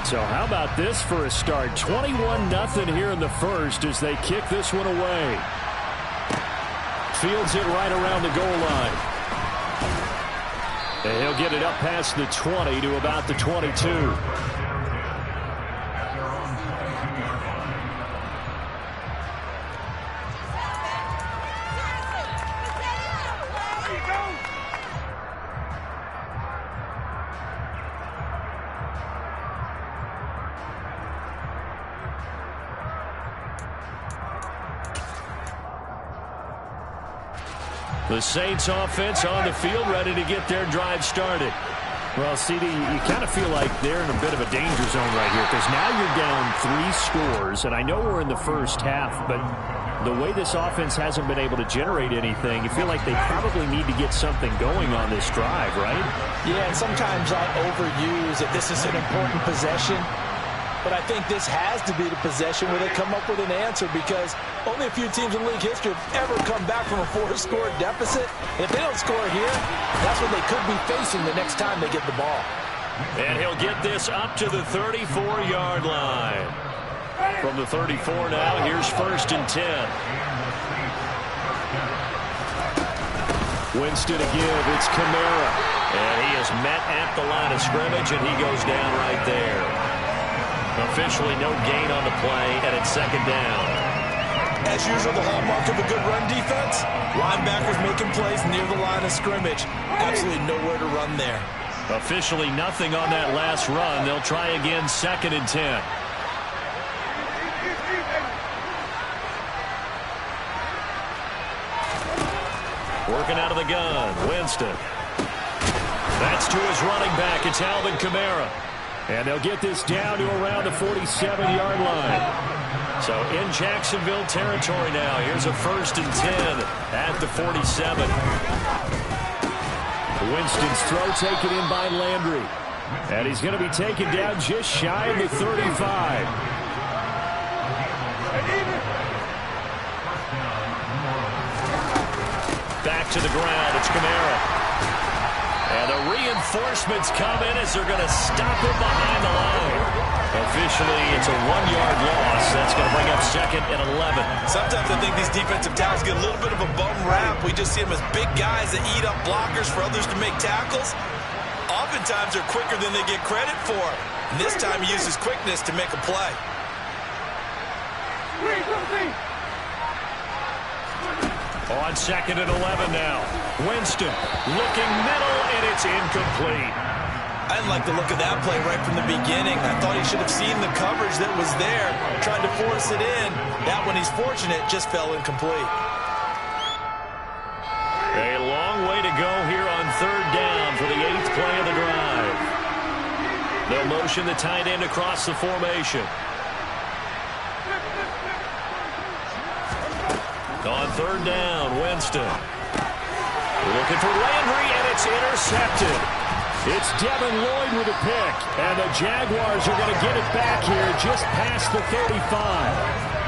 So how about this for a start? 21-0 here in the first as they kick this one away. Fields it right around the goal line. And he'll get it up past the 20 to about the 22. The Saints offense on the field, ready to get their drive started. Well, CD, you kind of feel like they're in a bit of a danger zone right here because now you're down 3 scores, and I know we're in the first half, but the way this offense hasn't been able to generate anything, you feel like they probably need to get something going on this drive, right? Yeah, and sometimes I overuse that this is an important possession. But I think this has to be the possession where they come up with an answer because only a few teams in league history have ever come back from a 4-score deficit. If they don't score here, that's what they could be facing the next time they get the ball. And he'll get this up to the 34-yard line. From the 34 now, here's 1st and 10. Winston to give. It's Kamara. And he is met at the line of scrimmage, and he goes down right there. Officially no gain on the play, and it's 2nd down. As usual, the hallmark of a good run defense, linebackers making plays near the line of scrimmage. Absolutely nowhere to run there. Officially nothing on that last run. They'll try again, 2nd and 10. Working out of the gun, Winston. That's to his running back. It's Alvin Kamara. And they'll get this down to around the 47-yard line. So in Jacksonville territory now. Here's a 1st and 10 at the 47. Winston's throw taken in by Landry. And he's going to be taken down just shy of the 35. Back to the ground. It's Kamara. And the reinforcements come in as they're going to stop him behind the line. Officially, it's a 1-yard loss. That's going to bring up 2nd and 11. Sometimes I think these defensive tackles get a little bit of a bum rap. We just see them as big guys that eat up blockers for others to make tackles. Oftentimes, they're quicker than they get credit for. And this time, he uses quickness to make a play. On 2nd and 11 now. Winston looking middle, and it's incomplete. I didn't like the look of that play right from the beginning. I thought he should have seen the coverage that was there, tried to force it in. That one, he's fortunate, just fell incomplete. A long way to go here on 3rd down for the 8th play of the drive. They'll motion the tight end across the formation. On 3rd down, Winston. Looking for Landry, and it's intercepted. It's Devin Lloyd with a pick, and the Jaguars are going to get it back here just past the 35.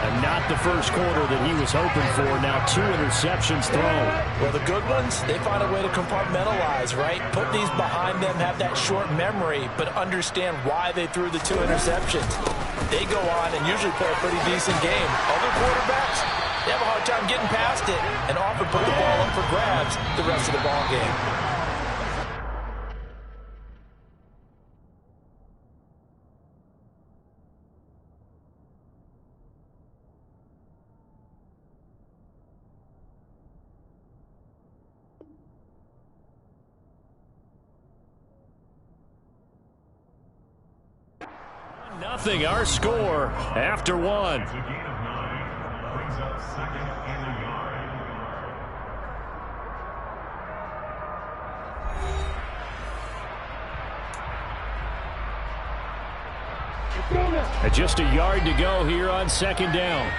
And not the first quarter that he was hoping for. Now 2 interceptions thrown. Well, the good ones, they find a way to compartmentalize, right? Put these behind them, have that short memory, but understand why they threw the 2 interceptions. They go on and usually play a pretty decent game. Other quarterbacks, they have a hard time getting past it and often put the ball up for grabs the rest of the ball game. Nothing, our score after 1. Just a yard to go here on 2nd down.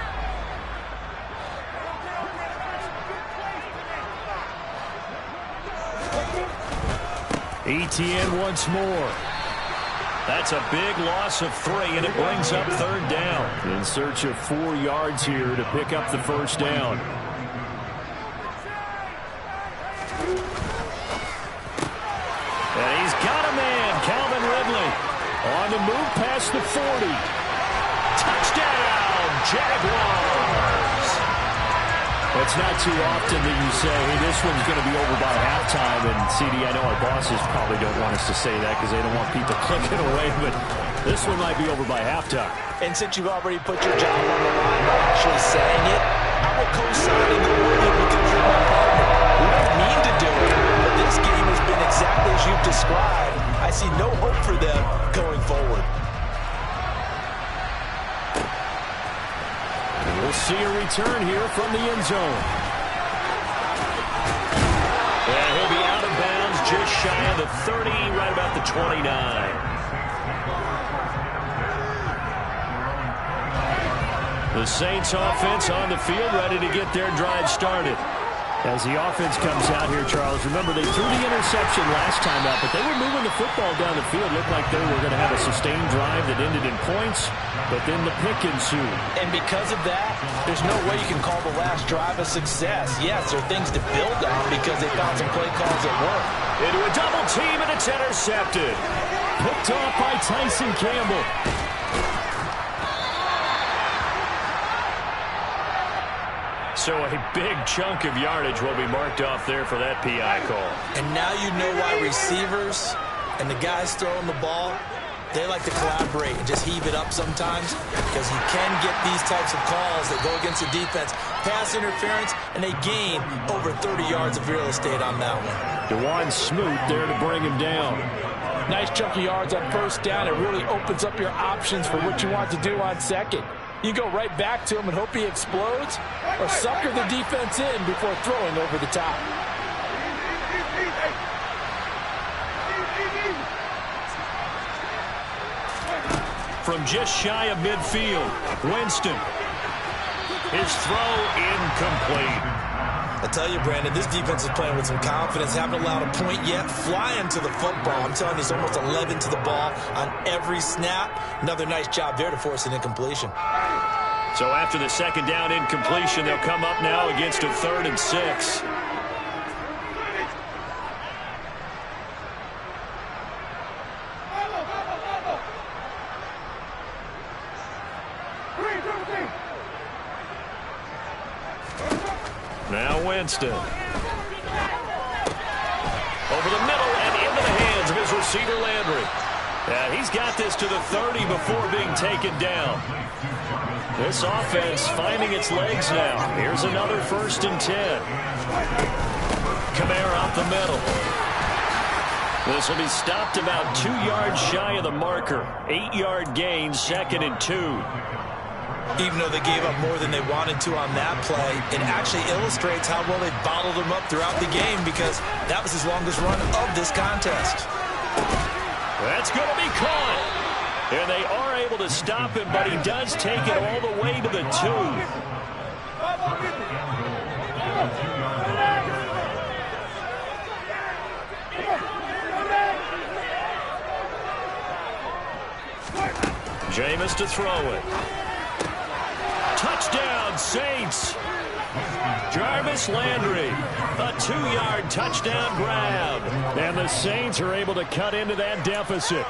ETN once more. That's a big loss of 3, and it brings up 3rd down. In search of 4 yards here to pick up the 1st down. And he's got a man, Calvin Ridley. On the move past the 40. Touchdown, Jaguars. It's not too often that you say, hey, this one's going to be over by halftime. And, CD, I know our bosses probably don't want us to say that because they don't want people clicking away, but this one might be over by halftime. And since you've already put your job on the line by actually saying it, I will co-sign and go with you because you're my partner. We don't mean to do it, but this game has been exactly as you've described. I see no hope for them going forward. We'll see a return here from the end zone. And he'll be out of bounds just shy of the 30, right about the 29. The Saints offense on the field, ready to get their drive started. As the offense comes out here, Charles, remember they threw the interception last time out, but they were moving the football down the field. Looked like they were going to have a sustained drive that ended in points, but then the pick ensued. And because of that, there's no way you can call the last drive a success. Yes, there are things to build on because they found some play calls that work. Into a double team, and it's intercepted. Picked off by Tyson Campbell. So a big chunk of yardage will be marked off there for that PI call. And now you know why receivers and the guys throwing the ball, they like to collaborate and just heave it up sometimes because you can get these types of calls that go against the defense. Pass interference, and they gain over 30 yards of real estate on that one. DeJuan Smoot there to bring him down. Nice chunk of yards on first down. It really opens up your options for what you want to do on second. You go right back to him and hope he explodes or sucker the defense in before throwing over the top. From just shy of midfield, Winston. His throw incomplete. I tell you, Brandon, this defense is playing with some confidence. Haven't allowed a point yet. Flying to the football. I'm telling you, it's almost 11 to the ball on every snap. Another nice job there to force an incompletion. So after the second down incompletion, they'll come up now against a 3rd and 6. Now Winston. Over the middle and into the hands of his receiver Landry. He's got this to the 30 before being taken down. This offense finding its legs now. Here's another 1st and 10. Kamara up the middle. This will be stopped about 2 yards shy of the marker. 8-yard gain, 2nd and 2. Even though they gave up more than they wanted to on that play, it actually illustrates how well they bottled him up throughout the game because that was his longest run of this contest. That's going to be caught. And they are able to stop him, but he does take it all the way to the 2. Jameis to throw it. Touchdown, Saints. Jarvis Landry, a 2-yard touchdown grab. And the Saints are able to cut into that deficit.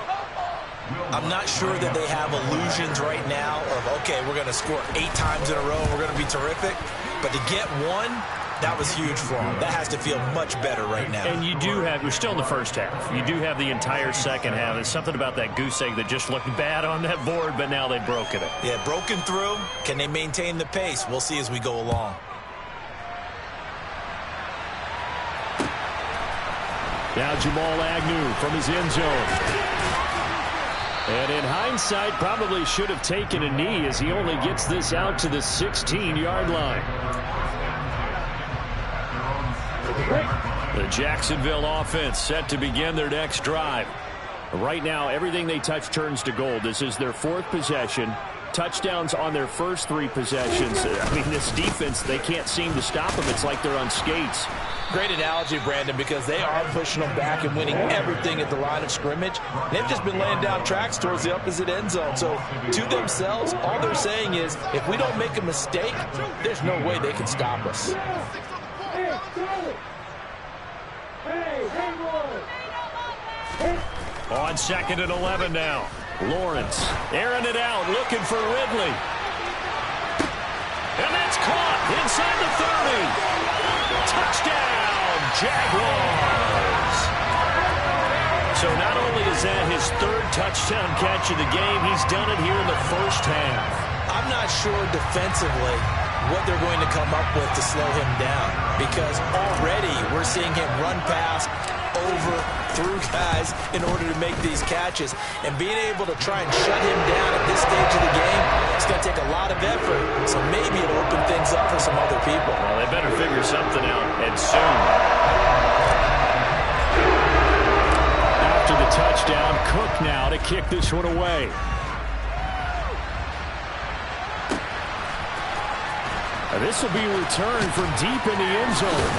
I'm not sure that they have illusions right now of, okay, we're going to score 8 times in a row and we're going to be terrific. But to get one, that was huge for them. That has to feel much better right now. And you do have, you're still in the first half. You do have the entire second half. There's something about that goose egg that just looked bad on that board, but now they've broken it. Yeah, broken through. Can they maintain the pace? We'll see as we go along. Now Jamal Agnew from his end zone. And in hindsight, probably should have taken a knee as he only gets this out to the 16-yard line. The Jacksonville offense set to begin their next drive. Right now, everything they touch turns to gold. This is their 4th possession. Touchdowns on their first 3 possessions. I mean, this defense, they can't seem to stop them. It's like they're on skates. Great analogy, Brandon, because they are pushing them back and winning everything at the line of scrimmage. They've just been laying down tracks towards the opposite end zone. So to themselves, all they're saying is, if we don't make a mistake, there's no way they can stop us. On 2nd and 11 now. Lawrence airing it out, looking for Ridley. And that's caught inside the 30. Touchdown, Jaguars. So not only is that his 3rd touchdown catch of the game, he's done it here in the first half. I'm not sure defensively what they're going to come up with to slow him down, because already we're seeing him run past, over, through guys in order to make these catches. And being able to try and shut him down at this stage of the game, it's going to take a lot of effort. So maybe it'll open things up for some other people. Well, they better figure something out, and soon. After the touchdown, Cook now to kick this one away. This will be returned from deep in the end zone.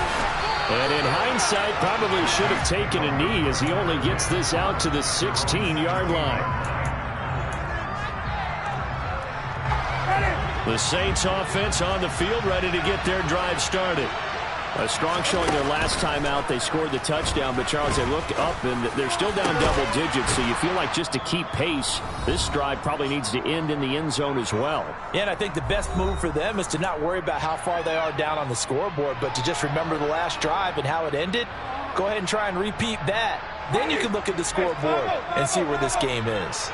And in hindsight, probably should have taken a knee as he only gets this out to the 16-yard line. The Saints offense on the field, ready to get their drive started. A strong showing their last time out. They scored the touchdown, but Charles, they look up and they're still down double digits, so you feel like just to keep pace, this drive probably needs to end in the end zone as well. Yeah, and I think the best move for them is to not worry about how far they are down on the scoreboard, but to just remember the last drive and how it ended. Go ahead and try and repeat that. Then you can look at the scoreboard and see where this game is.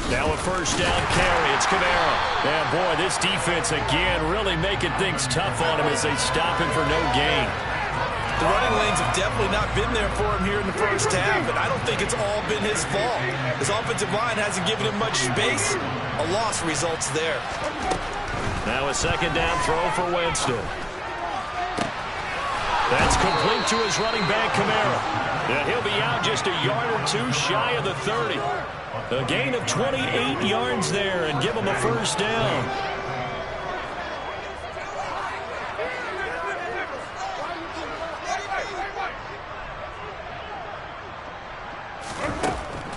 Now a first down carry. It's Kamara. And boy, this defense again really making things tough on him as they stop him for no gain. The running lanes have definitely not been there for him here in the first half, and I don't think it's all been his fault. His offensive line hasn't given him much space. A loss results there. Now a second down throw for Winston. That's complete to his running back, Kamara. And he'll be out just a yard or two shy of the 30. A gain of 28 yards there and give him a first down.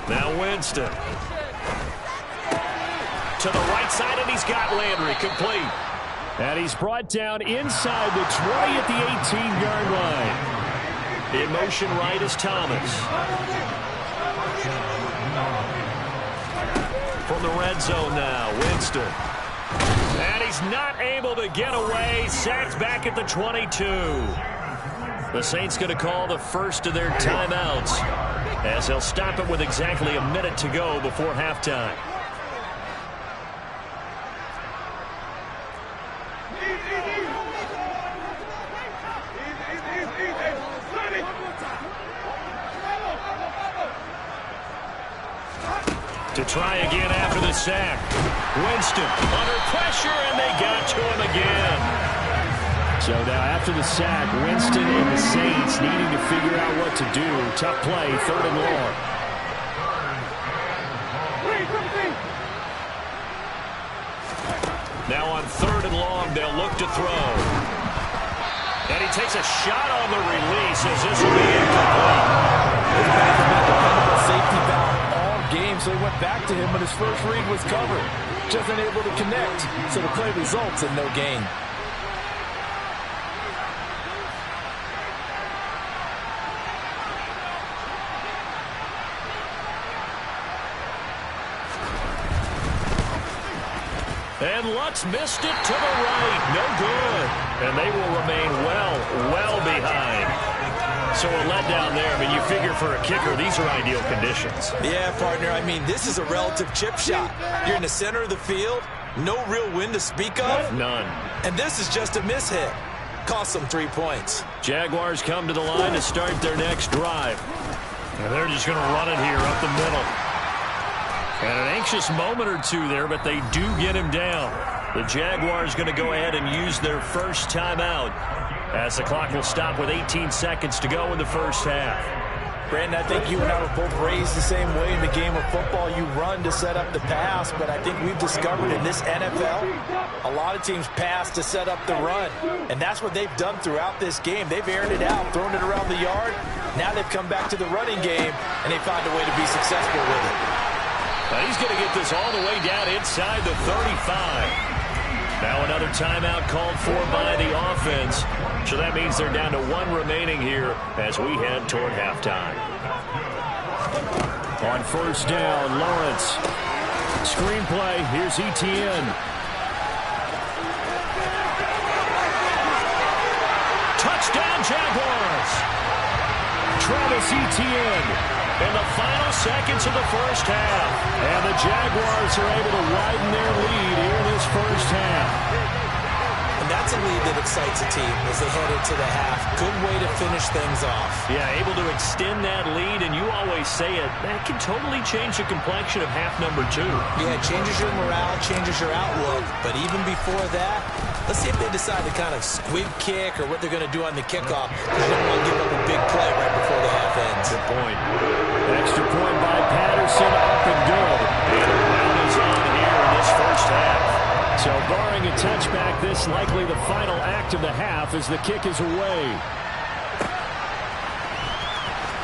Now Winston. To the right side, and he's got Landry complete. And he's brought down inside the 20 at the 18-yard line. In motion right is Thomas. From the red zone now, Winston. And he's not able to get away. Sacked back at the 22. The Saints going to call the first of their timeouts, as they'll stop it with exactly a minute to go before halftime. To try again after the sack. Winston under pressure, and they got to him again. So now after the sack, Winston and the Saints needing to figure out what to do. Tough play, 3rd and long. Now on 3rd and long, they'll look to throw. And he takes a shot on the release as this will be incomplete. This back has been a dependable safety valve all game, so he went back to him when his first read was covered. Just unable to connect, so the play results in no gain. And Lutz missed it to the right. No good. And they will remain well behind. So a letdown there. I mean, you figure for a kicker, these are ideal conditions. Yeah, partner. I mean, this is a relative chip shot. You're in the center of the field. No real wind to speak of. None. And this is just a mishit. Cost them 3 points. Jaguars come to the line to start their next drive. And they're just going to run it here up the middle. And an anxious moment or two there, but they do get him down. The Jaguars going to go ahead and use their first timeout, as the clock will stop with 18 seconds to go in the first half. Brandon, I think you and I were both raised the same way in the game of football. You run to set up the pass, but I think we've discovered in this NFL, a lot of teams pass to set up the run. And that's what they've done throughout this game. They've aired it out, thrown it around the yard. Now they've come back to the running game, and they found a way to be successful with it. He's going to get this all the way down inside the 35. Now another timeout called for by the offense. So that means they're down to 1 remaining here as we head toward halftime. On first down, Lawrence. Screenplay, here's Etienne. Touchdown, Jaguars! Travis Etienne in the final seconds of the first half. And the Jaguars are able to widen their lead here in this first half. And that's a lead that excites a team as they head into the half. Good way to finish things off. Yeah, able to extend that lead, and you always say it, that can totally change the complexion of half number 2. Yeah, it changes your morale, changes your outlook. But even before that, let's see if they decide to kind of squib kick or what they're going to do on the kickoff. Because you don't want to give up a big play right before the half ends. Good point. Extra point by Patterson, up and good. And the round is on here in this first half. So barring a touchback, this likely the final act of the half as the kick is away.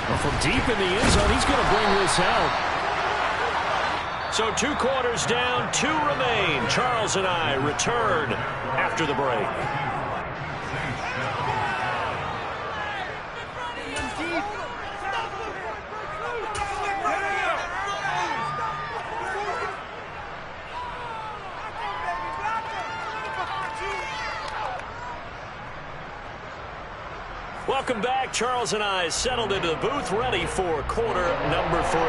Well, from deep in the end zone, he's going to bring this out. So 2 quarters down, 2 remain. Charles and I return after the break. Welcome back. Charles and I settled into the booth, ready for quarter number 3.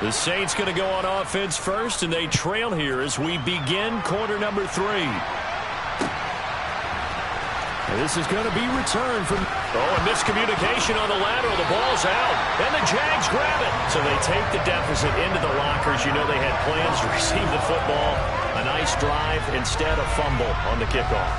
The Saints going to go on offense first, and they trail here as we begin quarter number 3. And this is going to be returned from... Oh, a miscommunication on the lateral. The ball's out, and the Jags grab it. So they take the deficit into the lockers. You know they had plans to receive the football. A nice drive, instead a fumble on the kickoff.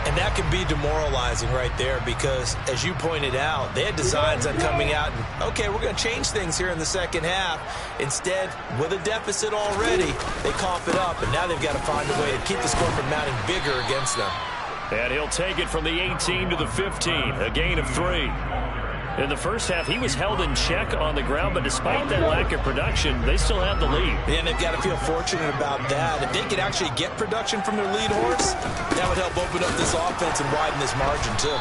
And that can be demoralizing right there because, as you pointed out, they had designs on coming out and, okay, we're going to change things here in the second half. Instead, with a deficit already, they cough it up, and now they've got to find a way to keep the score from mounting bigger against them. And he'll take it from the 18 to the 15, a gain of 3. In the first half, he was held in check on the ground, but despite that lack of production, they still have the lead. And they've got to feel fortunate about that. If they could actually get production from their lead horse, that would help open up this offense and widen this margin, too.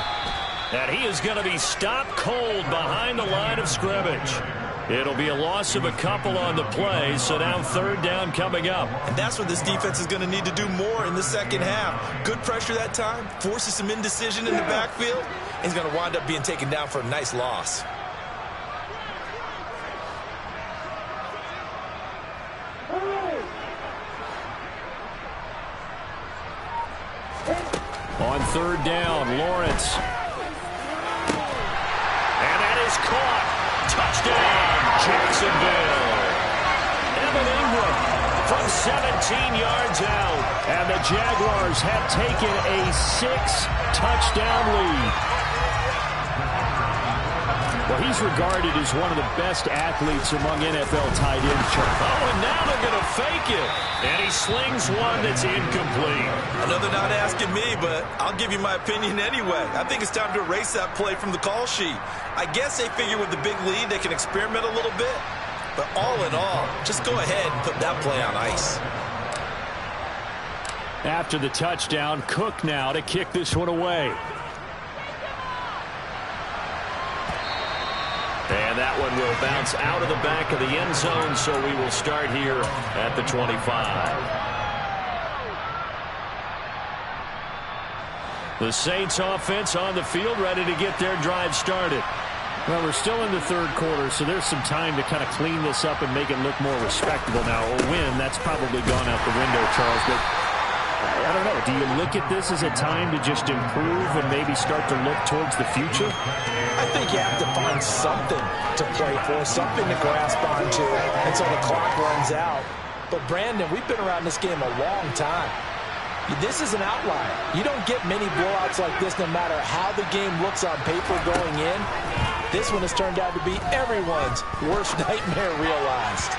And he is going to be stopped cold behind the line of scrimmage. It'll be a loss of a couple on the play, so now third down coming up. And that's what this defense is going to need to do more in the second half. Good pressure that time, forces some indecision in the backfield, and he's going to wind up being taken down for a nice loss. On third down, Lawrence. And that is caught. Touchdown, Jacksonville. Evan Ingram from 17 yards out. And the Jaguars have taken a 6-touchdown lead. Well, he's regarded as one of the best athletes among NFL tight ends. Oh, and now they're going to fake it. And he slings one that's incomplete. I know they're not asking me, but I'll give you my opinion anyway. I think it's time to erase that play from the call sheet. I guess they figure with the big lead they can experiment a little bit. But all in all, just go ahead and put that play on ice. After the touchdown, Cook now to kick this one away. And that one will bounce out of the back of the end zone, so we will start here at the 25. The Saints offense on the field, ready to get their drive started. Well, we're still in the third quarter, so there's some time to kind of clean this up and make it look more respectable now. A win, that's probably gone out the window, Charles, but I don't know. Do you look at this as a time to just improve and maybe start to look towards the future? I think you have to find something to play for, something to grasp onto until the clock runs out. But, Brandon, we've been around this game a long time. This is an outlier. You don't get many blowouts like this no matter how the game looks on paper going in. This one has turned out to be everyone's worst nightmare realized.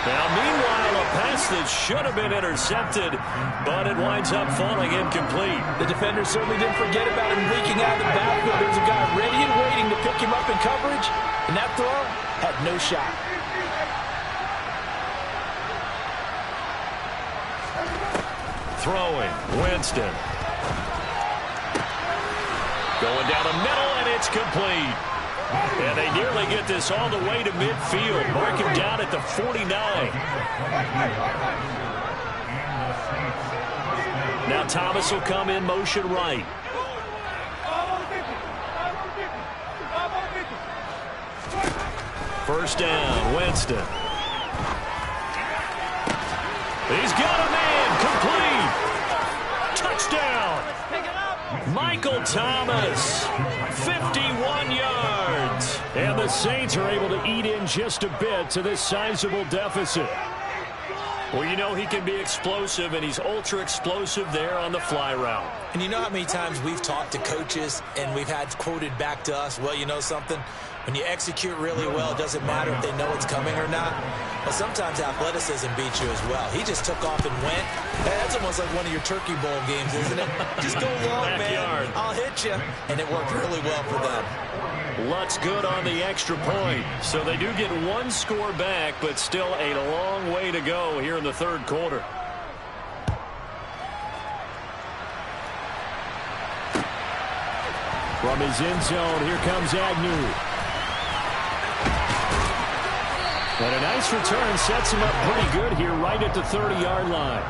Now, meanwhile, a pass that should have been intercepted, but it winds up falling incomplete. The defender certainly didn't forget about him leaking out of the backfield. There's a guy ready and waiting to pick him up in coverage, and that throw had no shot. Throwing, Winston. Going down the middle, and it's complete. And they nearly get this all the way to midfield. Mark him down at the 49. Now Thomas will come in motion right. First down, Winston. He's got a man, complete. Touchdown. Michael Thomas, 51 yards. And the Saints are able to eat in just a bit to this sizable deficit. Well, you know he can be explosive, and he's ultra-explosive there on the fly route. And you know how many times we've talked to coaches and we've had quoted back to us, well, you know something? When you execute really well, it doesn't matter if they know it's coming or not. But sometimes athleticism beats you as well. He just took off and went. Hey, that's almost like one of your Turkey Bowl games, isn't it? Just go long, man. I'll hit you. And it worked really well for them. Lutt's good on the extra point. So they do get one score back, but still a long way to go here in the third quarter. From his end zone, here comes Agnew. And a nice return sets him up pretty good here right at the 30-yard line.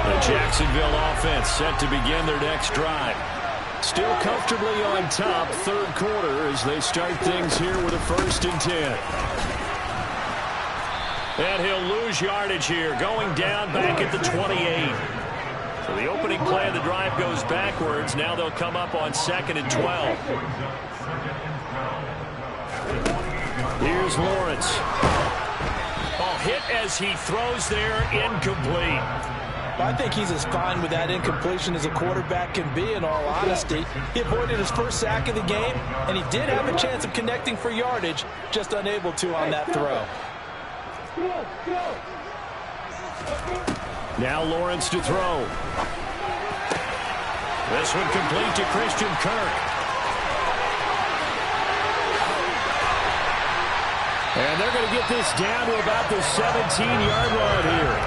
The Jacksonville offense set to begin their next drive. Still comfortably on top, third quarter, as they start things here with a 1st and 10. And he'll lose yardage here, going down back at the 28. So the opening play of the drive goes backwards. Now they'll come up on 2nd and 12. Here's Lawrence. Oh, hit as he throws there, incomplete. I think he's as fine with that incompletion as a quarterback can be, in all honesty. He avoided his first sack of the game, and he did have a chance of connecting for yardage, just unable to on that throw. Now Lawrence to throw. This one complete to Christian Kirk. And they're going to get this down to about the 17-yard line here.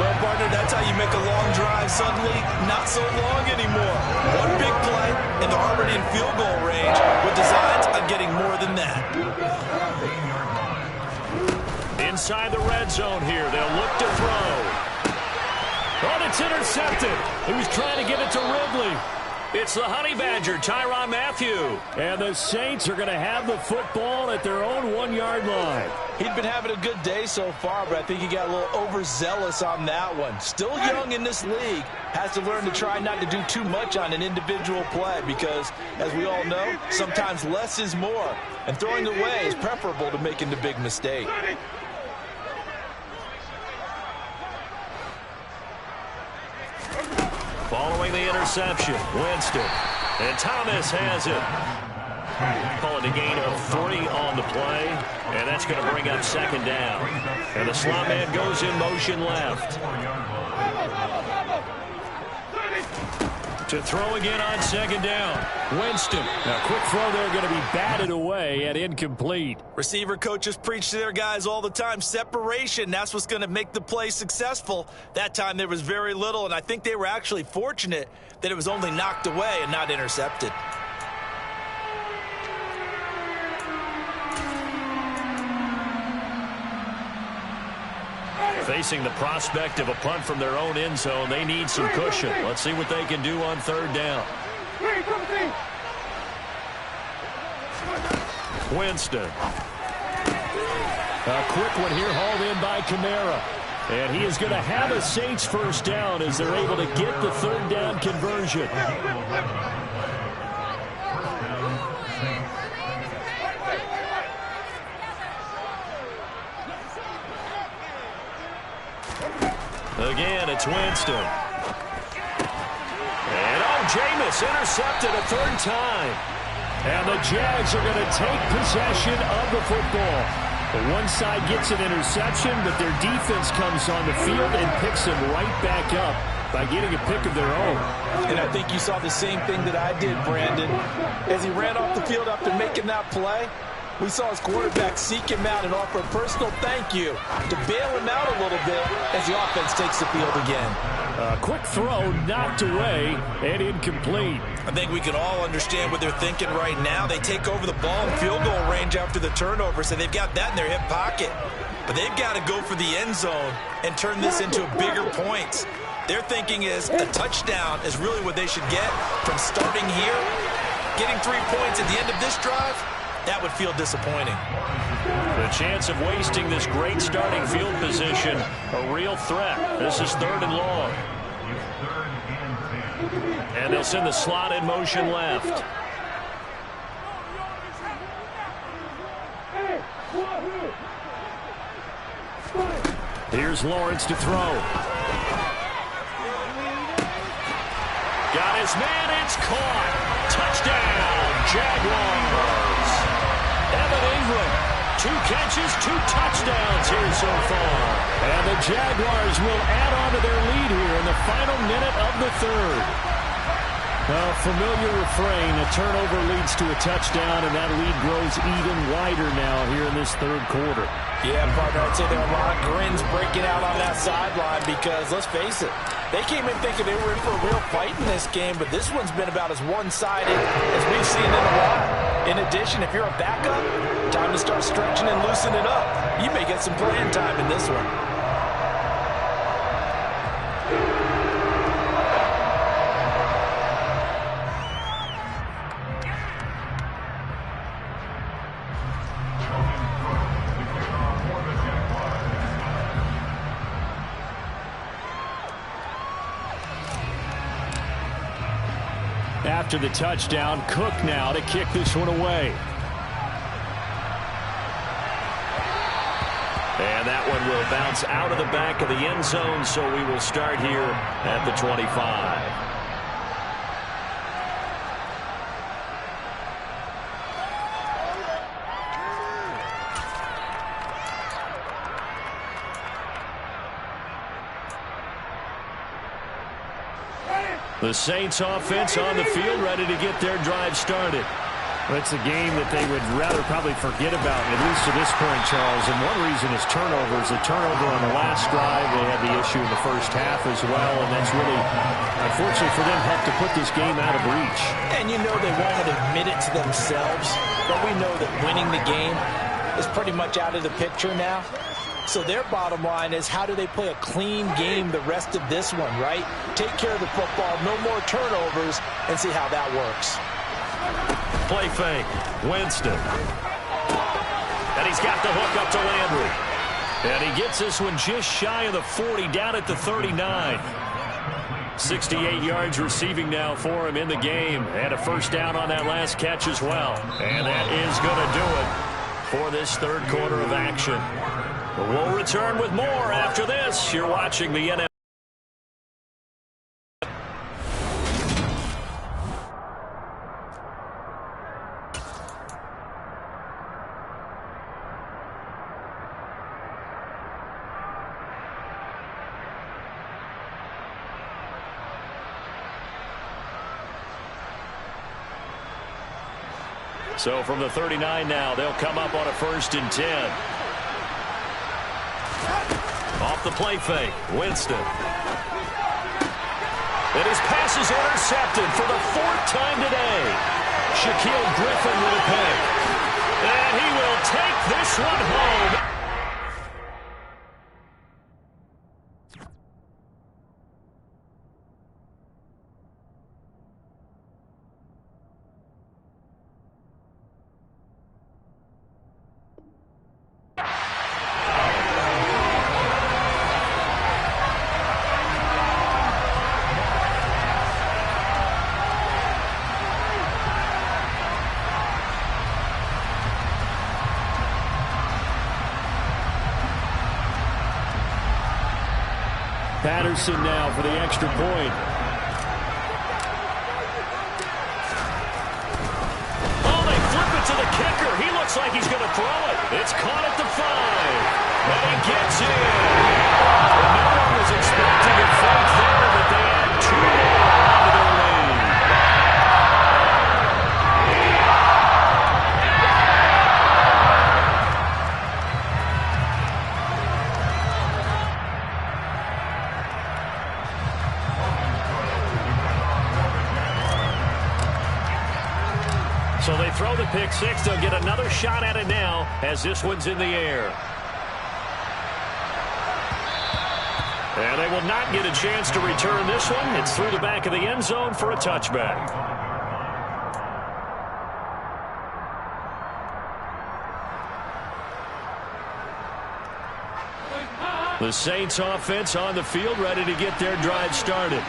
Well, partner, that's how you make a long drive suddenly not so long anymore. One big play, and they're already in field goal range with designs on getting more than that. Inside the red zone here, they'll look to throw. Oh, it's intercepted. He was trying to give it to Ridley. It's the Honey Badger, Tyrann Mathieu. And the Saints are going to have the football at their own 1-yard line. He'd been having a good day so far, but I think he got a little overzealous on that one. Still young in this league. Has to learn to try not to do too much on an individual play because, as we all know, sometimes less is more. And throwing away is preferable to making the big mistake. Following the interception, Winston. And Thomas has it. Call it a gain of 3 on the play. And that's going to bring up 2nd down. And the slot man goes in motion left. To throw again on 2nd down. Winston. Now, quick throw there going to be batted away and incomplete. Receiver coaches preach to their guys all the time. Separation, that's what's going to make the play successful. That time there was very little, and I think they were actually fortunate that it was only knocked away and not intercepted. Facing the prospect of a punt from their own end zone, they need some cushion. Let's see what they can do on 3rd down. Winston. A quick one here hauled in by Kamara. And he is going to have a Saints 1st down as they're able to get the 3rd down conversion. Again, it's Winston. And Jameis intercepted a 3rd time. And the Jags are going to take possession of the football. But one side gets an interception, but their defense comes on the field and picks them right back up by getting a pick of their own. And I think you saw the same thing that I did, Brandon. As he ran off the field after making that play, we saw his quarterback seek him out and offer a personal thank you to bail him out a little bit as the offense takes the field again. A quick throw knocked away and incomplete. I think we can all understand what they're thinking right now. They take over the ball in field goal range after the turnover, so they've got that in their hip pocket. But they've got to go for the end zone and turn this into bigger points. Their thinking is a touchdown is really what they should get from starting here. Getting 3 points at the end of this drive, that would feel disappointing. The chance of wasting this great starting field position, a real threat. This is 3rd and long. And they'll send the slot in motion left. Here's Lawrence to throw. Got his man, it's caught. Touchdown, Jaguars. Evan Ingram, 2 catches, 2 touchdowns here so far. And the Jaguars will add on to their lead here in the final minute of the 3rd. A familiar refrain, a turnover leads to a touchdown, and that lead grows even wider now here in this 3rd quarter. Yeah, partner, I'd say there are a lot of grins breaking out on that sideline because, let's face it, they came in thinking they were in for a real fight in this game, but this one's been about as one-sided as we've seen in a while. In addition, if you're a backup, time to start stretching and loosening up. You may get some playing time in this one. After the touchdown, Cook now to kick this one away. And that one will bounce out of the back of the end zone, so we will start here at the 25. The Saints offense on the field, ready to get their drive started. It's a game that they would rather probably forget about, at least to this point, Charles. And one reason is turnovers. A turnover on the last drive. They had the issue in the first half as well, and that's really, unfortunately for them, helped to put this game out of reach. And you know they won't admit it to themselves, but we know that winning the game is pretty much out of the picture now. So their bottom line is, how do they play a clean game the rest of this one, right? Take care of the football, no more turnovers, and see how that works. Play fake, Winston. And he's got the hook up to Landry. And he gets this one just shy of the 40, down at the 39. 68 yards receiving now for him in the game. And a first down on that last catch as well. And that is going to do it for this 3rd quarter of action. We'll return with more after this. You're watching the NFL. So from the 39 now, they'll come up on a 1st and 10. Off the play fake, Winston. And his pass is intercepted for the 4th time today. Shaquille Griffin with a pick. And he will take this one home. Patterson now for the extra point. Oh, they flip it to the kicker. He looks like he's going to throw it. It's caught at the 5. And he gets in. And no one was expecting a fake there, but they add 2 more to their lead. So they throw the pick six. They'll get another shot at it now as this one's in the air. And they will not get a chance to return this one. It's through the back of the end zone for a touchback. The Saints offense on the field, ready to get their drive started.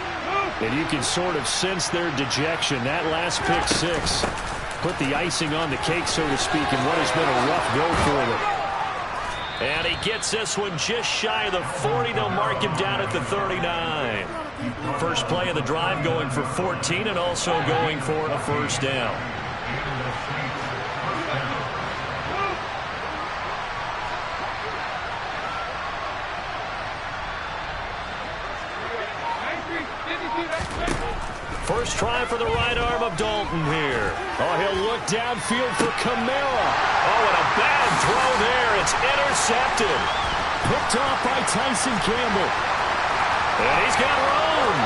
And you can sort of sense their dejection. That last pick six put the icing on the cake, so to speak, in what has been a rough go for them. And he gets this one just shy of the 40. They'll mark him down at the 39. First play of the drive going for 14 and also going for a first down. First try for the right arm of Dalton here. Oh, he'll look downfield for Kamara. Oh, and a bad throw there. It's intercepted. Picked off by Tyson Campbell. And he's got room.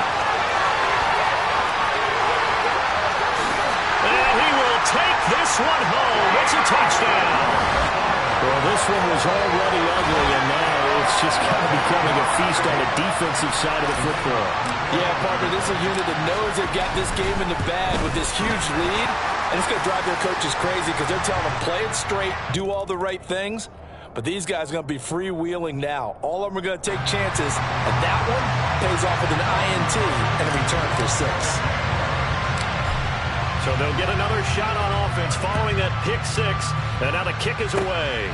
And he will take this one home. It's a touchdown. Well, this one was already ugly, and now it's just kind of becoming a feast on the defensive side of the football. Yeah, partner, this is a unit that knows they've got this game in the bag with this huge lead, and it's going to drive their coaches crazy because they're telling them play it straight, do all the right things, but these guys are going to be freewheeling now. All of them are going to take chances, and that one pays off with an INT and a return for 6. So they'll get another shot on offense following that pick six, and now the kick is away.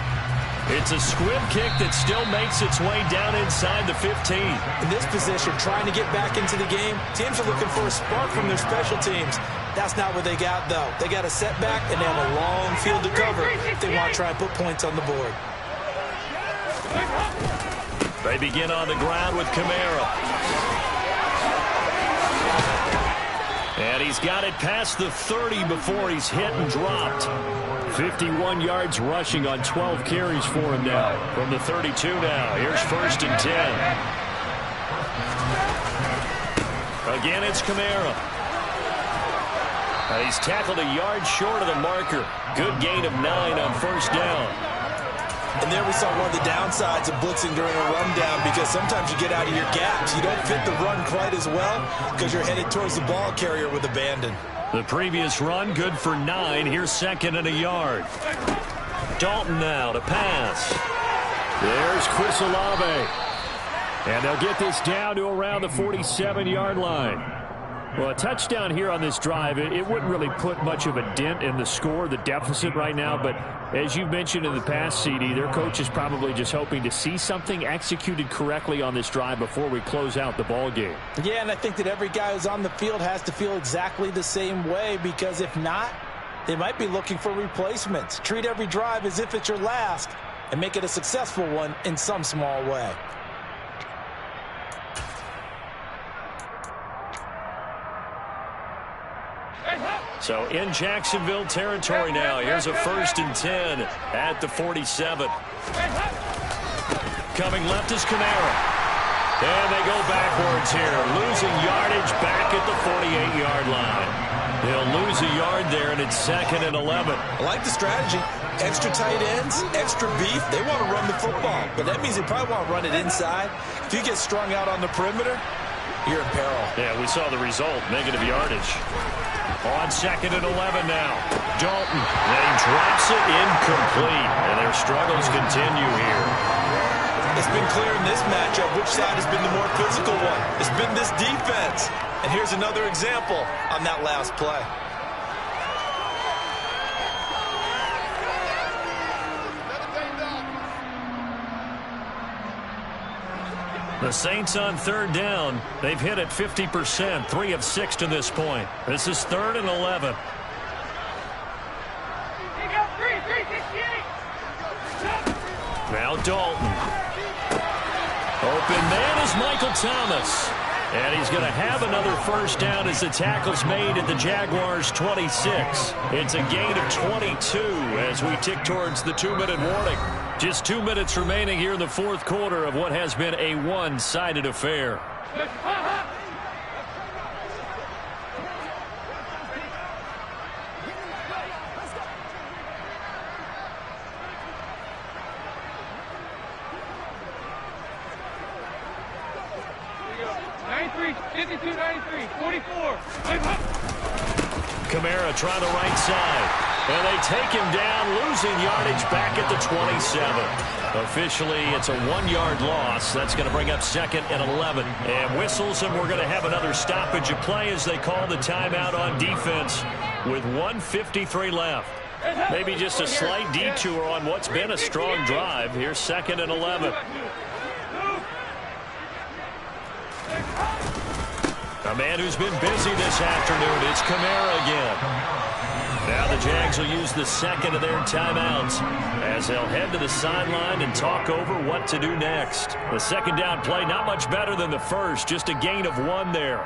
It's a squib kick that still makes its way down inside the 15. In this position, trying to get back into the game, teams are looking for a spark from their special teams. That's not what they got, though. They got a setback, and they have a long field to cover if they want to try and put points on the board. They begin on the ground with Kamara. And he's got it past the 30 before he's hit and dropped. 51 yards rushing on 12 carries for him now. From the 32 now. Here's 1st and 10. Again, it's Kamara. He's tackled a yard short of the marker. Good gain of 9 on 1st down. And there we saw one of the downsides of blitzing during a rundown, because sometimes you get out of your gaps. You don't fit the run quite as well because you're headed towards the ball carrier with abandon. The previous run good for 9. Here's 2nd and a yard. Dalton now to pass. There's Chris Olave. And they'll get this down to around the 47-yard line. Well, a touchdown here on this drive, it wouldn't really put much of a dent in the score, the deficit right now. But as you've mentioned in the past, CD, their coach is probably just hoping to see something executed correctly on this drive before we close out the ball game. Yeah, and I think that every guy who's on the field has to feel exactly the same way, because if not, they might be looking for replacements. Treat every drive as if it's your last and make it a successful one in some small way. So in Jacksonville territory now. Here's a 1st and 10 at the 47. Coming left is Kamara. And they go backwards here. Losing yardage back at the 48-yard line. They'll lose a yard there, and it's 2nd and 11. I like the strategy. Extra tight ends, extra beef. They want to run the football, but that means they probably want to run it inside. If you get strung out on the perimeter, you're in peril. Yeah, we saw the result. Negative yardage. On 2nd and 11 now. Dalton. And he drops it incomplete. And their struggles continue here. It's been clear in this matchup which side has been the more physical one. It's been this defense. And here's another example on that last play. The Saints on 3rd down. They've hit it 50%, 3 of 6 to this point. This is 3rd and 11. Now Dalton. Open man is Michael Thomas. And he's going to have another first down as the tackle's made at the Jaguars' 26. It's a gain of 22 as we tick towards the 2-minute warning. Just 2 minutes remaining here in the fourth quarter of what has been a one-sided affair. Kamara trying the right side. And they take him down, losing yardage back at the 27. Officially, it's a 1-yard loss. That's going to bring up 2nd and 11. And whistles, and we're going to have another stoppage of play as they call the timeout on defense with 1:53 left. Maybe just a slight detour on what's been a strong drive. Here's 2nd and 11. A man who's been busy this afternoon. It's Kamara again. Now the Jags will use the second of their timeouts as they'll head to the sideline and talk over what to do next. The second down play not much better than the first, just a gain of 1 there.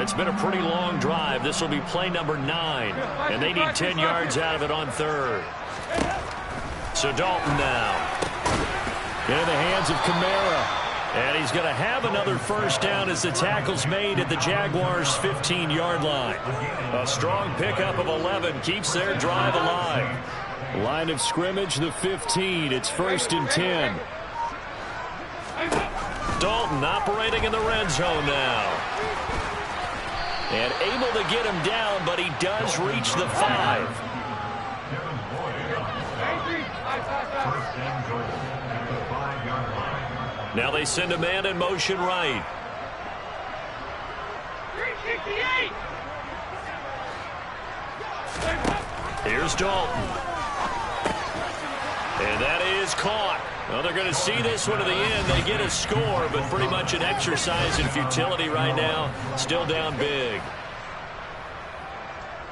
It's been a pretty long drive. This will be play number 9, and they need 10 yards out of it on 3rd. So Dalton now in the hands of Kamara. And he's going to have another first down as the tackle's made at the Jaguars' 15-yard line. A strong pickup of 11 keeps their drive alive. Line of scrimmage, the 15. It's 1st and 10. Dalton operating in the red zone now. And able to get him down, but he does reach the 5. Now they send a man in motion right. 368. Here's Dalton. And that is caught. Well, they're going to see this one to the end. They get a score, but pretty much an exercise in futility right now. Still down big.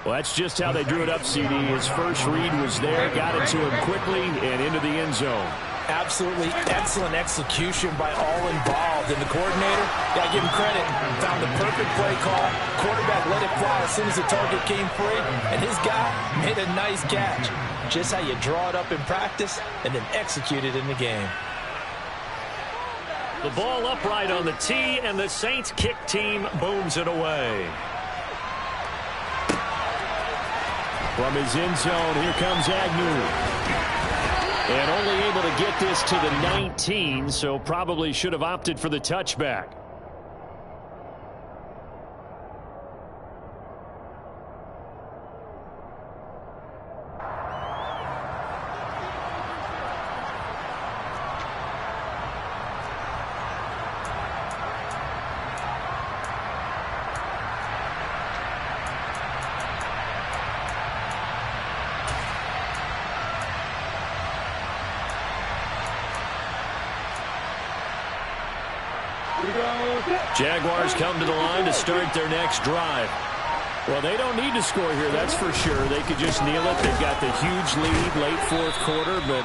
Well, that's just how they drew it up, CD. His first read was there, got it to him quickly, and into the end zone. Absolutely excellent execution by all involved. And the coordinator, got to give him credit, found the perfect play call. Quarterback let it fly as soon as the target came free, and his guy made a nice catch. Just how you draw it up in practice and then execute it in the game. The ball upright on the tee, and the Saints kick team booms it away. From his end zone, here comes Agnew. And only able to get this to the 19, so probably should have opted for the touchback. Jaguars come to the line to start their next drive. Well, they don't need to score here, that's for sure. They could just kneel it. They've got the huge lead late fourth quarter, but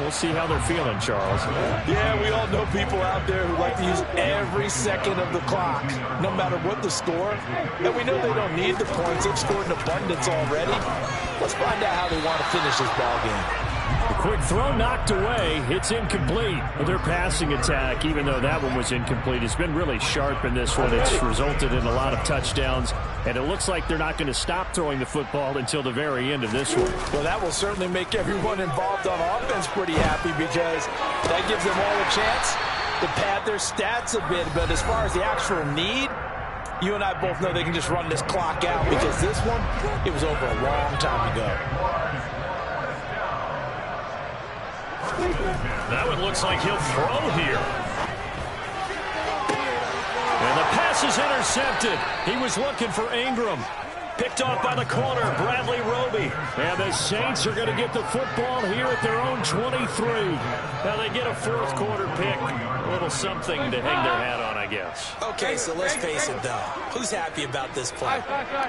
we'll see how they're feeling, Charles. Yeah, we all know people out there who like to use every second of the clock, no matter what the score. And we know they don't need the points. They've scored in abundance already. Let's find out how they want to finish this ball game. The quick throw knocked away. It's incomplete. Their passing attack, even though that one was incomplete, has been really sharp in this one. It's resulted in a lot of touchdowns, and it looks like they're not going to stop throwing the football until the very end of this one. Well, that will certainly make everyone involved on offense pretty happy because that gives them all a chance to pad their stats a bit. But as far as the actual need, you and I both know they can just run this clock out because this one, it was over a long time ago. That one looks like he'll throw here. And the pass is intercepted. He was looking for Ingram. Picked off by the corner, Bradley Roby. And the Saints are going to get the football here at their own 23. Now they get a fourth quarter pick. A little something to hang their hat on, I guess. Okay, so let's face it, though. Who's happy about this play?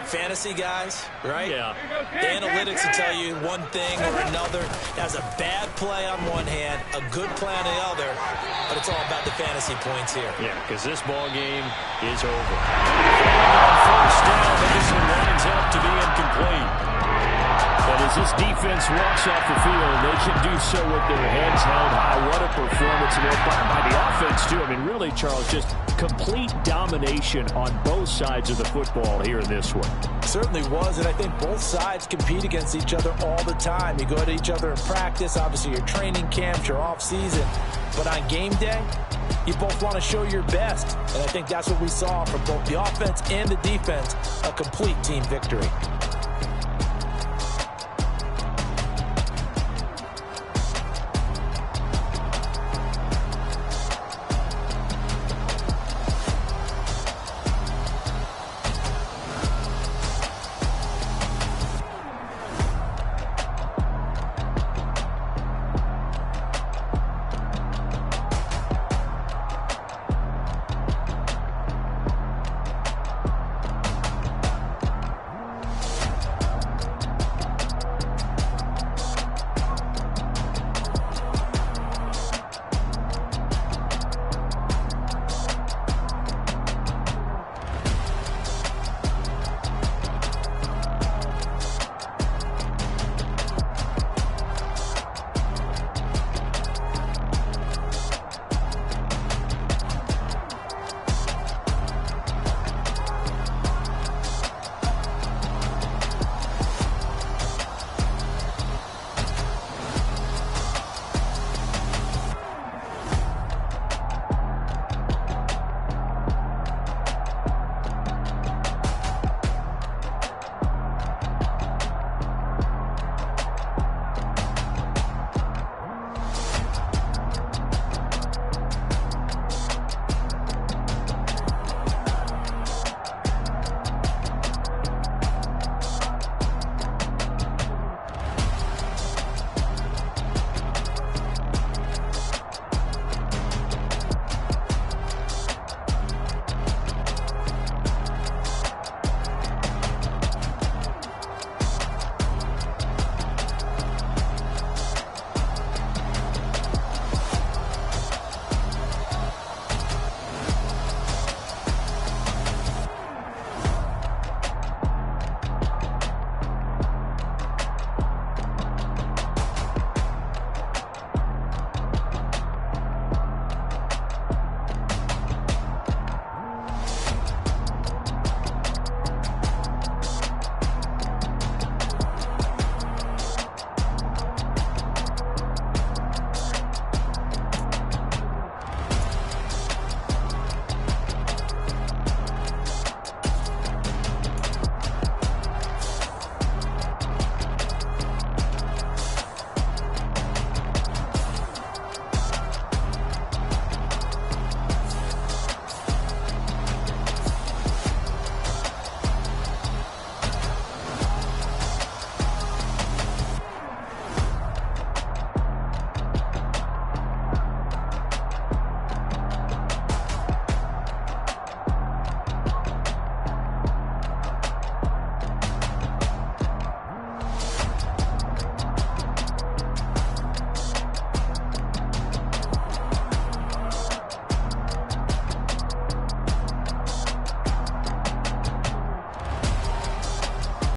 Fantasy guys, right? Yeah. The analytics will tell you one thing or another. That's a bad play on one hand, a good play on the other, but it's all about the fantasy points here. Yeah, because this ball game is over. On first down, but this one lines up to be incomplete. But as this defense walks off the field, they can do so with their heads held high. What a performance by the offense, too. I mean, really, Charles, just complete domination on both sides of the football here in this one. Certainly was, and I think both sides compete against each other all the time. You go to each other in practice, obviously your training camps, your off-season. But on game day, you both want to show your best. And I think that's what we saw from both the offense and the defense, a complete team victory.